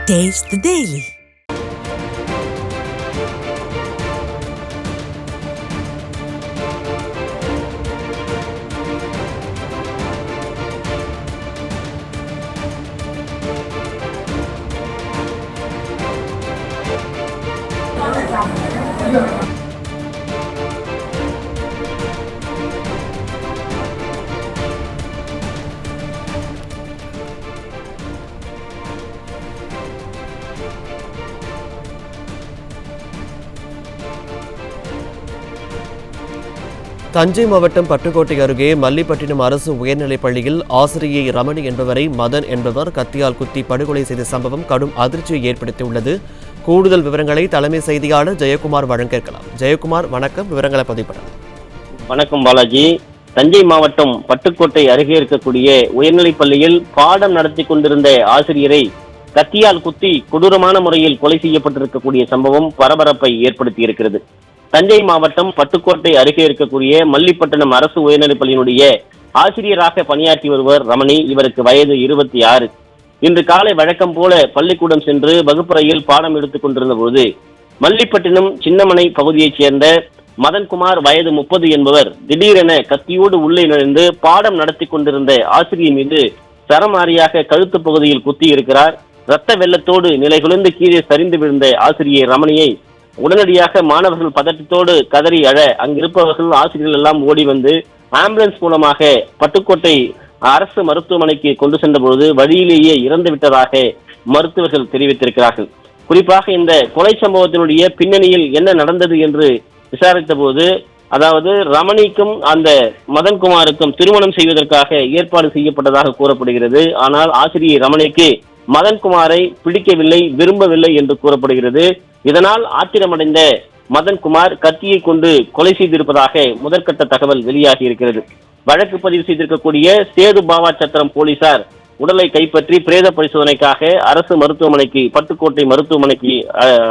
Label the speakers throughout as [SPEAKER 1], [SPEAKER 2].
[SPEAKER 1] Taste the Daily.
[SPEAKER 2] Thanjai மாவட்டம் பட்டுக்கோட்டை அருகே மல்லிப்பட்டினம் அரசு உயர்நிலைப் பள்ளியில் ஆசிரியை ரமணி என்பவரை மதன் என்பவர் கத்தியால் குத்தி படுகொலை செய்த சம்பவம் கடும் அதிர்ச்சியை ஏற்படுத்தியுள்ளது. கூடுதல் விவரங்களை தலைமை செய்தியாளர் ஜெயக்குமார் வழங்க கேட்கலாம். ஜெயக்குமார், வணக்கம். விவரங்களை பதிவுபடலாம்.
[SPEAKER 3] வணக்கம் பாலாஜி. தஞ்சை மாவட்டம் பட்டுக்கோட்டை அருகே இருக்கக்கூடிய உயர்நிலைப் பள்ளியில் பாடம் நடத்தி கொண்டிருந்த ஆசிரியரை கத்தியால் குத்தி கொடூரமான முறையில் கொலை செய்யப்பட்டிருக்கக்கூடிய சம்பவம் பரபரப்பை ஏற்படுத்தி இருக்கிறது. தஞ்சை மாவட்டம் பட்டுக்கோட்டை அருகே இருக்கக்கூடிய மல்லிப்பட்டினம் அரசு உயர்நிலைப் பள்ளியினுடைய ஆசிரியராக பணியாற்றி வருவர் ரமணி. இவருக்கு வயது 26. இன்று காலை வழக்கம் போல பள்ளிக்கூடம் சென்று வகுப்பறையில் பாடம் எடுத்துக் கொண்டிருந்த போது மல்லிப்பட்டினம் சின்னமனை பகுதியைச் சேர்ந்த மதன்குமார் வயது 30 என்பவர் திடீரென கத்தியோடு உள்ளே நுழைந்து பாடம் நடத்தி கொண்டிருந்த ஆசிரியை மீது சரமாரியாக கழுத்து பகுதியில் குத்தி இருக்கிறார். இரத்த வெள்ளத்தோடு நிலைகுலைந்து கீழே சரிந்து விழுந்த ஆசிரியை ரமணியை உடனடியாக மாணவர்கள் பதட்டத்தோடு கதறி அழ அங்கிருப்பவர்கள் ஆசிரியர்கள் எல்லாம் ஓடி வந்து ஆம்புலன்ஸ் மூலமாக பட்டுக்கோட்டை அரசு மருத்துவமனைக்கு கொண்டு சென்ற பொழுது வழியிலேயே இறந்து விட்டதாக மருத்துவர்கள் தெரிவித்திருக்கிறார்கள். குறிப்பாக இந்த கொலை சம்பவத்தினுடைய பின்னணியில் என்ன நடந்தது என்று விசாரித்த போது, அதாவது ரமணிக்கும் அந்த மதன்குமாருக்கும் திருமணம் செய்வதற்காக ஏற்பாடு செய்யப்பட்டதாக கூறப்படுகிறது. ஆனால் ஆசிரியை ரமணிக்கு மதன்குமாரை பிடிக்கவில்லை, விரும்பவில்லை என்று கூறப்படுகிறது. இதனால் ஆத்திரமடைந்த மதன்குமார் கத்தியை கொண்டு கொலை செய்திருப்பதாக முதற்கட்ட தகவல் வெளியாகி இருக்கிறது. வழக்கு பதிவு செய்திருக்கக்கூடிய சேது பாவா சத்திரம் போலீசார் உடலை கைப்பற்றி பிரேத பரிசோதனைக்காக அரசு மருத்துவமனைக்கு பட்டுக்கோட்டை மருத்துவமனைக்கு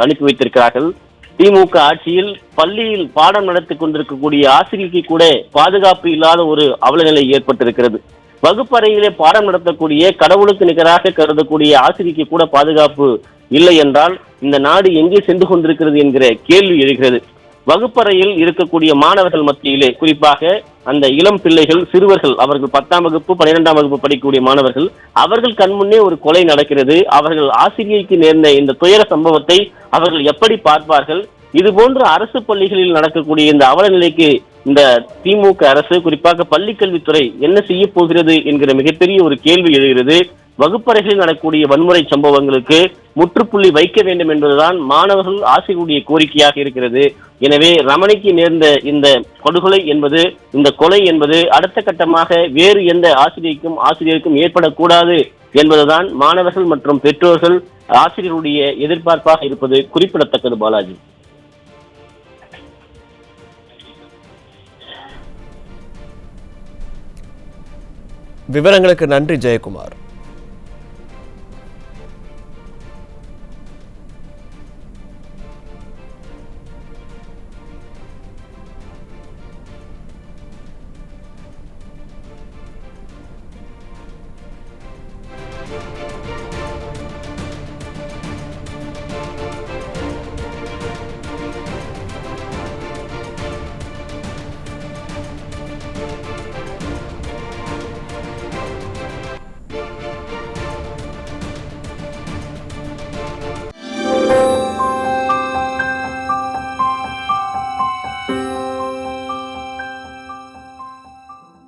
[SPEAKER 3] அனுப்பி வைத்திருக்கிறார்கள். திமுக ஆட்சியில் பள்ளியில் பாடம் நடத்தி கொண்டிருக்கக்கூடிய ஆசிரியருக்கு கூட பாதுகாப்பு இல்லாத ஒரு அவலநிலை ஏற்பட்டிருக்கிறது. வகுப்பறையிலே பாடம் நடத்தக்கூடிய கடவுளுக்கு நிகராக கருதக்கூடிய ஆசிரியருக்கு கூட பாதுகாப்பு இல்லை என்றால் இந்த நாடு எங்கே சென்று கொண்டிருக்கிறது என்கிற கேள்வி எழுகிறது. வகுப்பறையில் இருக்கக்கூடிய மாணவர்கள் மத்தியிலே, குறிப்பாக அந்த இளம் பிள்ளைகள், சிறுவர்கள், அவர்கள் 10ஆம் வகுப்பு 12ஆம் வகுப்பு படிக்கக்கூடிய மாணவர்கள், அவர்கள் கண்முன்னே ஒரு கொலை நடக்கிறது. அவர்கள் ஆசிரியைக்கு நேர்ந்த இந்த துயர சம்பவத்தை அவர்கள் எப்படி பார்ப்பார்கள்? இது போன்ற அரசு பள்ளிகளில் நடக்கக்கூடிய இந்த அவல நிலைக்கு இந்த திமுக அரசு, குறிப்பாக பள்ளிக்கல்வித்துறை என்ன செய்ய போகிறது என்கிற மிகப்பெரிய ஒரு கேள்வி எழுகிறது. வகுப்பறைகளில் நடக்கக்கூடிய வன்முறை சம்பவங்களுக்கு முற்றுப்புள்ளி வைக்க வேண்டும் என்பதுதான் மாணவர்கள் ஆசிரியருடைய கோரிக்கையாக இருக்கிறது. எனவே ரமணிக்கு நேர்ந்த இந்த படுகொலை என்பது, இந்த கொலை என்பது அடுத்த கட்டமாக வேறு எந்த ஆசிரியருக்கும் ஏற்படக்கூடாது என்பதுதான் மாணவர்கள் மற்றும் பெற்றோர்கள், ஆசிரியருடைய எதிர்பார்ப்பாக இருப்பது குறிப்பிடத்தக்கது. பாலாஜி,
[SPEAKER 2] விவரங்களுக்கு நன்றி ஜெயக்குமார்.